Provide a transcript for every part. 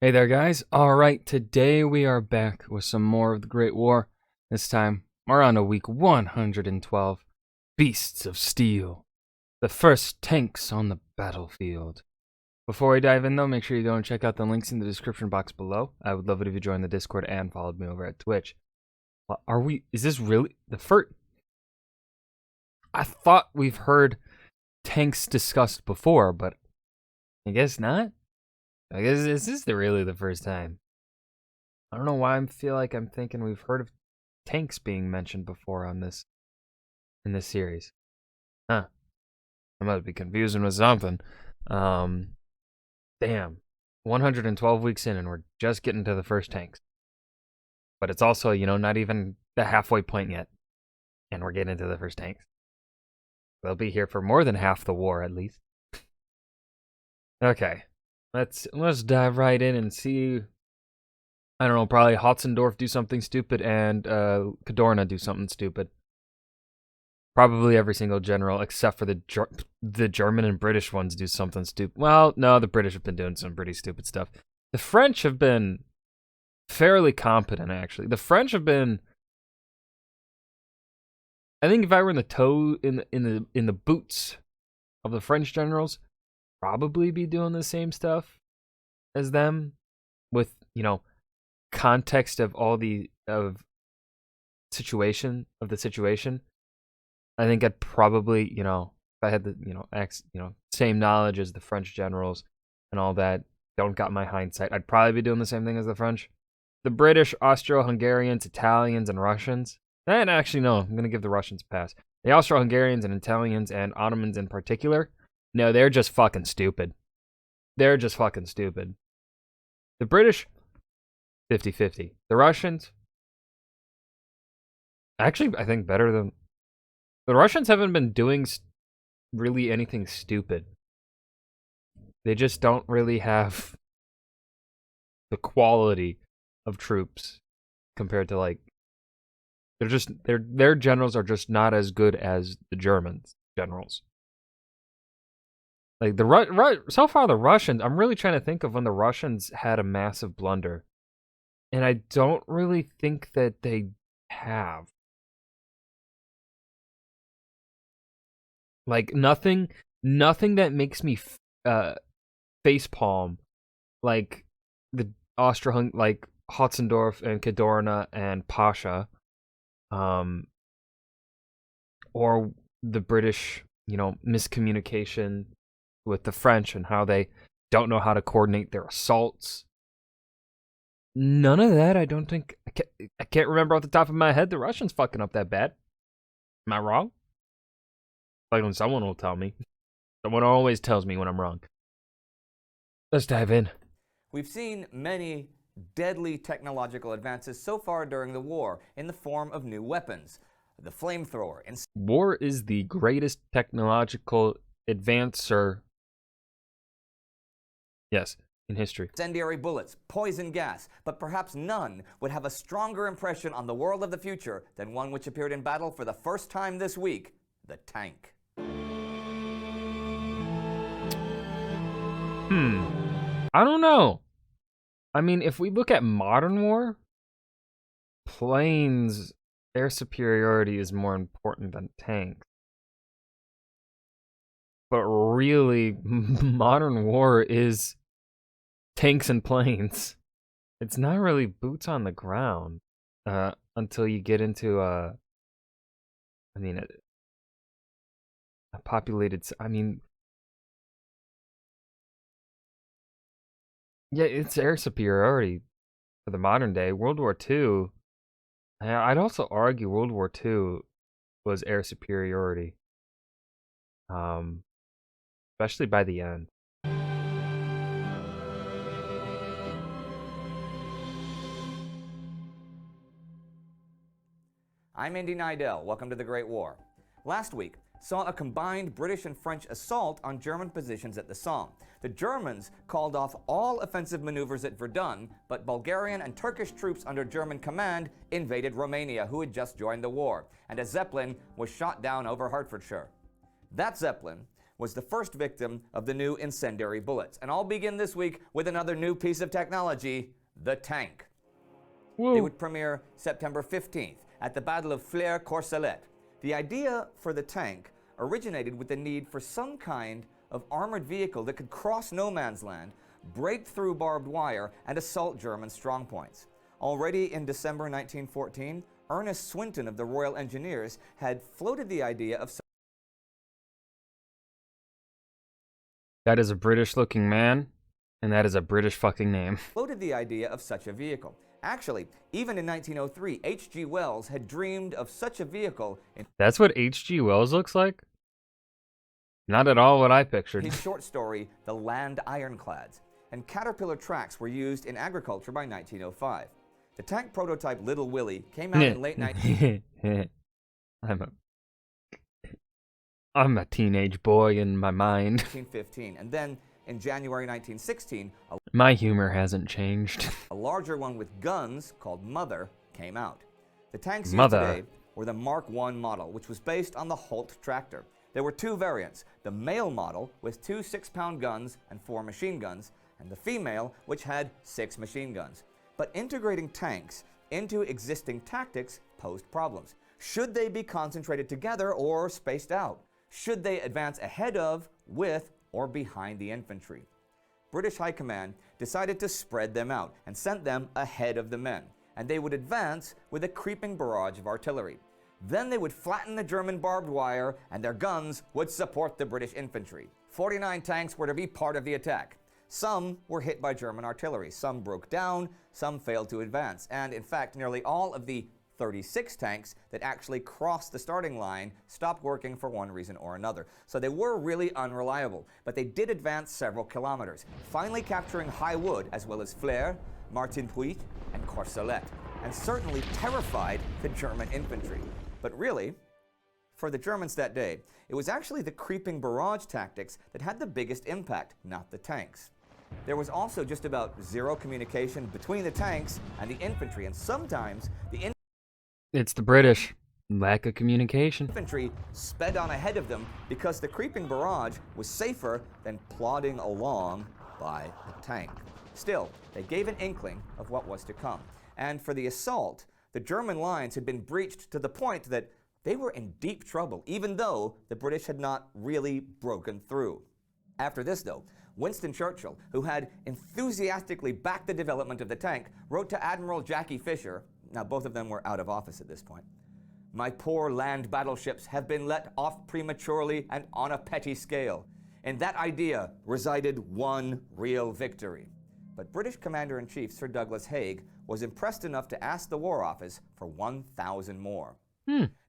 Hey there, guys. Alright, today we are back with some more of the Great War. This time, we're on to week 112. Beasts of Steel. The first tanks on the battlefield. Before we dive in, though, make sure you go and check out the links in the description box below. I would love it if you joined the Discord and followed me over at Twitch. Is this really the first? I thought we've heard tanks discussed before, but I guess not. I guess this is really the first time. I don't know why I feel like I'm thinking we've heard of tanks being mentioned before in this series. Huh. I must be confusing with something. Damn. 112 weeks in and we're just getting to the first tanks. But it's also, not even the halfway point yet. And we're getting into the first tanks. They'll be here for more than half the war, at least. Okay. Let's dive right in and see. I don't know, probably Hotzendorf do something stupid and Cadorna do something stupid. Probably every single general except for the German and British ones do something stupid. Well, no, the British have been doing some pretty stupid stuff. The French have been fairly competent, actually. The French have been. I think if I were in the boots of the French generals, probably be doing the same stuff as them with, context of the situation. I think I'd probably, if I had the, same knowledge as the French generals and all that, don't got my hindsight, I'd probably be doing the same thing as the French. The British, Austro-Hungarians, Italians, and Russians. And actually, no, I'm going to give the Russians a pass. The Austro-Hungarians and Italians and Ottomans in particular, no, they're just fucking stupid. They're just fucking stupid. The British, 50-50. The Russians, actually, I think better than. The Russians haven't been doing really anything stupid. They just don't really have the quality of troops compared to their generals are just not as good as the Germans generals. Like so far the Russians, I'm really trying to think of when the Russians had a massive blunder. And I don't really think that they have. Like nothing that makes me facepalm like the like Hotzendorf and Cadorna and Pasha, or the British, miscommunication with the French and how they don't know how to coordinate their assaults. None of that, I don't think. I can't remember off the top of my head the Russians fucking up that bad. Am I wrong? Like when someone will tell me. Someone always tells me when I'm wrong. Let's dive in. We've seen many deadly technological advances so far during the war in the form of new weapons. The flamethrower. War is the greatest technological advancer. Yes, in history. Incendiary bullets, poison gas, but perhaps none would have a stronger impression on the world of the future than one which appeared in battle for the first time this week, the tank. I don't know. I mean, if we look at modern war, planes, air superiority is more important than tanks. But really, modern war is tanks and planes. It's not really boots on the ground until you get into a populated. Yeah, it's air superiority for the modern day. World War II. I'd also argue World War II was air superiority. Especially by the end. I'm Andy Nidell. Welcome to the Great War. Last week saw a combined British and French assault on German positions at the Somme. The Germans called off all offensive maneuvers at Verdun, but Bulgarian and Turkish troops under German command invaded Romania, who had just joined the war, and a Zeppelin was shot down over Hertfordshire. That Zeppelin was the first victim of the new incendiary bullets. And I'll begin this week with another new piece of technology, the tank. Whoa. They would premiere September 15th at the Battle of Flers-Courcelette. The idea for the tank originated with the need for some kind of armored vehicle that could cross no man's land, break through barbed wire, and assault German strongpoints. Already in December 1914, Ernest Swinton of the Royal Engineers had floated the idea of That is a British-looking man, and that is a British fucking name. such a vehicle. Actually, even in 1903, H.G. Wells had dreamed of such a vehicle in That's what H.G. Wells looks like? Not at all what I pictured. his short story, The Land Ironclads, and Caterpillar tracks were used in agriculture by 1905. The tank prototype Little Willie came out in late I'm a teenage boy in my mind. 1915, and then in January 1916, My humor hasn't changed. a larger one with guns called Mother came out. The tanks used Mother. today were the Mark I model, which was based on the Holt tractor. There were two variants, the male model with 2 6-pound guns and 4 machine guns, and the female, which had 6 machine guns. But integrating tanks into existing tactics posed problems. Should they be concentrated together or spaced out? Should they advance ahead of, with, or behind the infantry? British High Command decided to spread them out and sent them ahead of the men, and they would advance with a creeping barrage of artillery. Then they would flatten the German barbed wire, and their guns would support the British infantry. 49 tanks were to be part of the attack. Some were hit by German artillery, some broke down, some failed to advance, and in fact, nearly all of the 36 tanks that actually crossed the starting line stopped working for one reason or another. So they were really unreliable, but they did advance several kilometers, finally capturing High Wood as well as Flers, Martinpuit, and Courcelette, and certainly terrified the German infantry. But really, for the Germans that day, it was actually the creeping barrage tactics that had the biggest impact, not the tanks. There was also just about zero communication between the tanks and the infantry, and sometimes the It's the British. Lack of communication. infantry sped on ahead of them because the creeping barrage was safer than plodding along by a tank. Still, they gave an inkling of what was to come. And for the assault, the German lines had been breached to the point that they were in deep trouble, even though the British had not really broken through. After this, though, Winston Churchill, who had enthusiastically backed the development of the tank, wrote to Admiral Jackie Fisher, now both of them were out of office at this point, "My poor land battleships have been let off prematurely and on a petty scale. In that idea resided one real victory." But British Commander-in-Chief Sir Douglas Haig was impressed enough to ask the War Office for 1,000 more.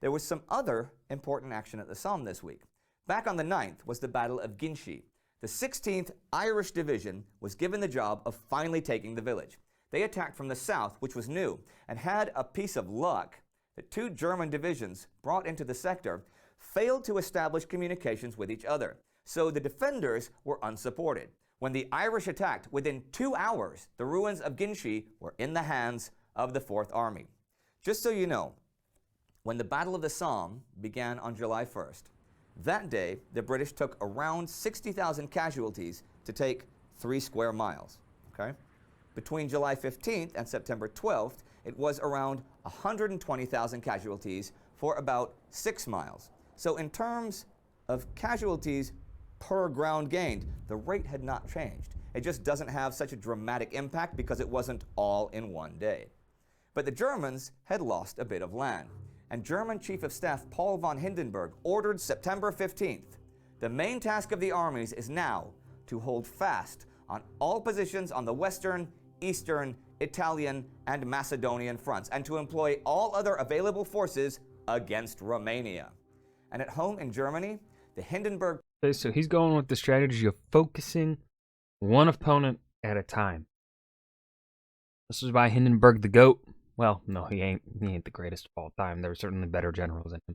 There was some other important action at the Somme this week. Back on the 9th was the Battle of Ginchy. The 16th Irish Division was given the job of finally taking the village. They attacked from the south, which was new, and had a piece of luck that 2 German divisions brought into the sector failed to establish communications with each other. So the defenders were unsupported. When the Irish attacked, within 2 hours, the ruins of Ginchy were in the hands of the Fourth Army. Just so you know, when the Battle of the Somme began on July 1st, that day, the British took around 60,000 casualties to take 3 square miles. Okay? Between July 15th and September 12th, it was around 120,000 casualties for about 6 miles. So in terms of casualties per ground gained, the rate had not changed. It just doesn't have such a dramatic impact because it wasn't all in one day. But the Germans had lost a bit of land, and German Chief of Staff Paul von Hindenburg ordered September 15th. The main task of the armies is now to hold fast on all positions on the Western, Eastern, Italian, and Macedonian fronts, and to employ all other available forces against Romania. And at home in Germany, the Hindenburg... Okay, so he's going with the strategy of focusing one opponent at a time. This is why Hindenburg the GOAT. Well, no, he ain't the greatest of all time. There were certainly better generals than him.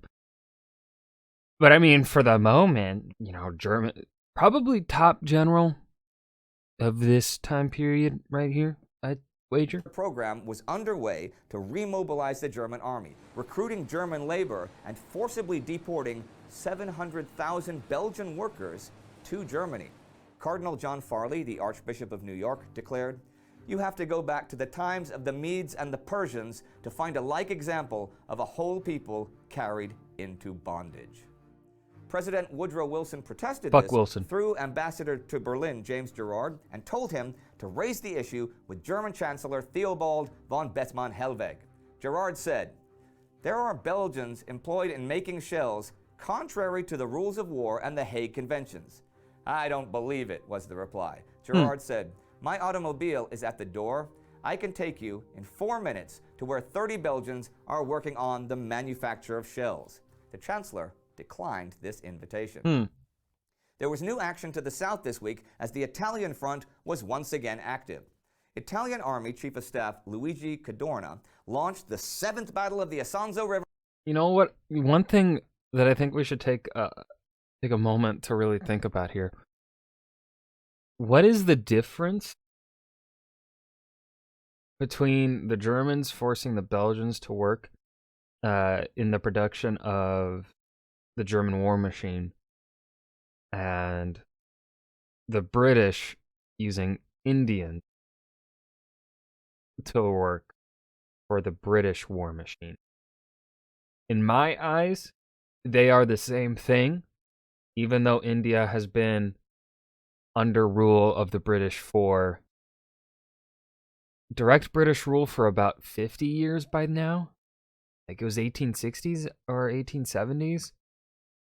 But I mean, for the moment, German, probably top general of this time period right here. wager? Program was underway to remobilize the German army, recruiting German labor and forcibly deporting 700,000 Belgian workers to Germany. Cardinal John Farley, the Archbishop of New York, declared, "You have to go back to the times of the Medes and the Persians to find a like example of a whole people carried into bondage." President Woodrow Wilson protested Fuck this Wilson. through Ambassador to Berlin James Gerard and told him to raise the issue with German Chancellor Theobald von Bethmann-Helveg. Gerard said, "There are Belgians employed in making shells contrary to the rules of war and the Hague Conventions." "I don't believe it," was the reply. Gerard said, "My automobile is at the door. I can take you in 4 minutes to where 30 Belgians are working on the manufacture of shells." The Chancellor declined this invitation. There was new action to the south this week as the Italian front was once again active. Italian Army Chief of Staff Luigi Cadorna launched the 7th Battle of the Isonzo River. You know what? One thing that I think we should take a moment to really think about here. What is the difference between the Germans forcing the Belgians to work in the production of the German war machine and the British using Indians to work for the British war machine? In my eyes, they are the same thing, even though India has been under rule of the British for direct British rule for about 50 years by now. Like it was 1860s or 1870s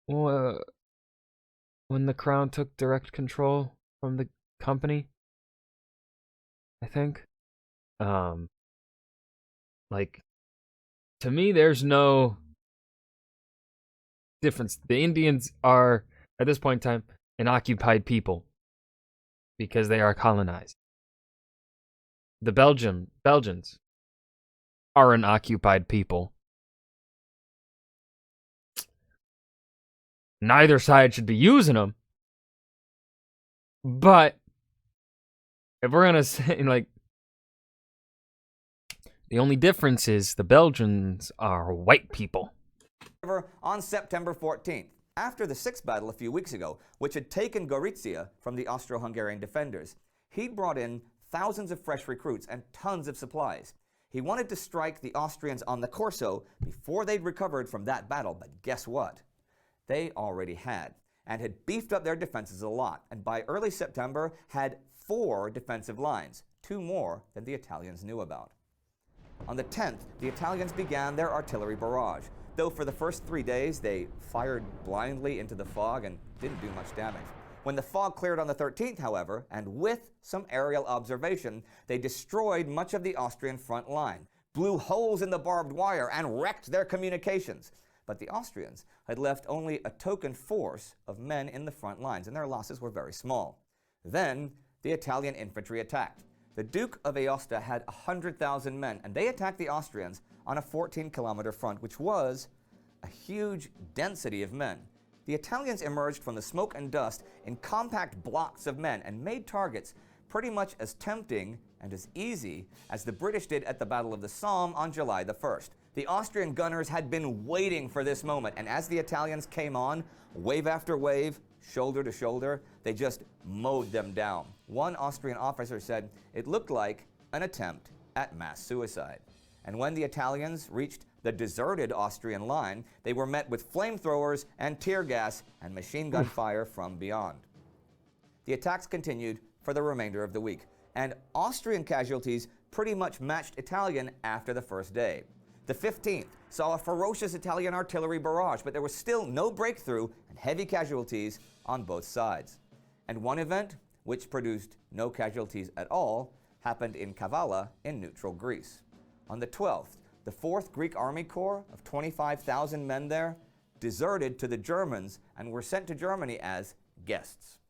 when the crown took direct control from the company, I think. Like, to me, there's no difference. The Indians are, at this point in time, an occupied people because they are colonized. The Belgians are an occupied people. Neither side should be using them. But if we're gonna say, like, the only difference is the Belgians are white people. On September 14th, after the 6th battle a few weeks ago, which had taken Gorizia from the Austro-Hungarian defenders, he'd brought in thousands of fresh recruits and tons of supplies. He wanted to strike the Austrians on the Corso before they'd recovered from that battle, but guess what? They already had, and had beefed up their defenses a lot, and by early September had 4 defensive lines, 2 more than the Italians knew about. On the 10th, the Italians began their artillery barrage, though for the first 3 days they fired blindly into the fog and didn't do much damage. When the fog cleared on the 13th, however, and with some aerial observation, they destroyed much of the Austrian front line, blew holes in the barbed wire, and wrecked their communications. But the Austrians had left only a token force of men in the front lines, and their losses were very small. Then the Italian infantry attacked. The Duke of Aosta had 100,000 men, and they attacked the Austrians on a 14-kilometer front, which was a huge density of men. The Italians emerged from the smoke and dust in compact blocks of men and made targets pretty much as tempting and as easy as the British did at the Battle of the Somme on July the 1st. The Austrian gunners had been waiting for this moment, and as the Italians came on, wave after wave, shoulder to shoulder, they just mowed them down. One Austrian officer said it looked like an attempt at mass suicide. And when the Italians reached the deserted Austrian line, they were met with flamethrowers and tear gas and machine gun fire from beyond. The attacks continued for the remainder of the week, and Austrian casualties pretty much matched Italian after the first day. The 15th saw a ferocious Italian artillery barrage, but there was still no breakthrough and heavy casualties on both sides. And one event, which produced no casualties at all, happened in Kavala in neutral Greece. On the 12th, the 4th Greek Army Corps of 25,000 men there deserted to the Germans and were sent to Germany as guests.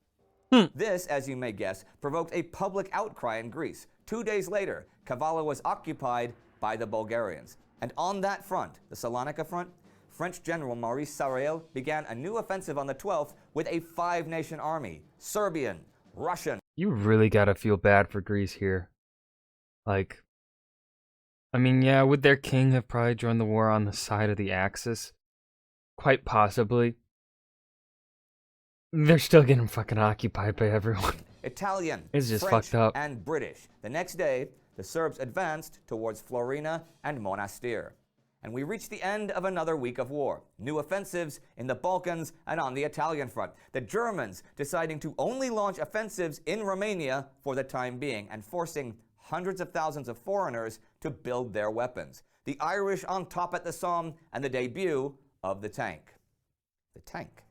This, as you may guess, provoked a public outcry in Greece. 2 days later, Kavala was occupied by the Bulgarians. And on that front, the Salonika front, French General Maurice Sarrail began a new offensive on the 12th with a 5-nation army: Serbian, Russian. You really gotta feel bad for Greece here. Like, I mean, yeah, would their king have probably joined the war on the side of the Axis? Quite possibly. They're still getting fucking occupied by everyone. Italian, It's just French, fucked up. and British. The next day, the Serbs advanced towards Florina and Monastir. And we reached the end of another week of war. New offensives in the Balkans and on the Italian front. The Germans deciding to only launch offensives in Romania for the time being and forcing hundreds of thousands of foreigners to build their weapons. The Irish on top at the Somme and the debut of the tank. The tank.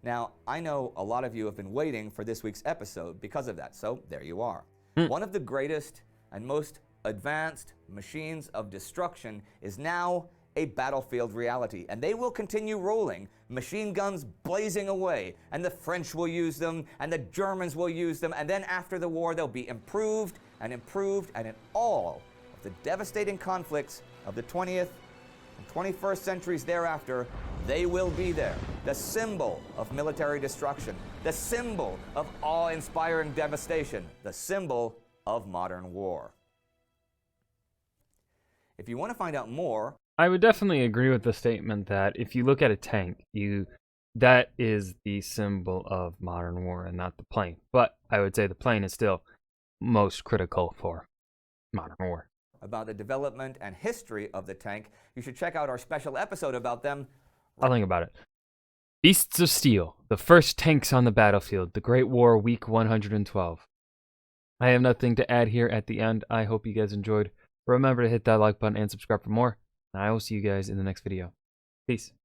Now, I know a lot of you have been waiting for this week's episode because of that, so there you are. One of the greatest and most advanced machines of destruction is now a battlefield reality, and they will continue rolling, machine guns blazing away, and the French will use them, and the Germans will use them, and then after the war they'll be improved, and in all of the devastating conflicts of the 20th and 21st centuries thereafter, they will be there. The symbol of military destruction, the symbol of awe-inspiring devastation, the symbol of modern war. If you want to find out more, I would definitely agree with the statement that if you look at a tank, that is the symbol of modern war and not the plane. But I would say the plane is still most critical for modern war. about the development and history of the tank, you should check out our special episode about them. I'll think about it. Beasts of Steel, the first tanks on the battlefield, the Great War, week 112. I have nothing to add here at the end. I hope you guys enjoyed. Remember to hit that like button and subscribe for more. And I will see you guys in the next video. Peace.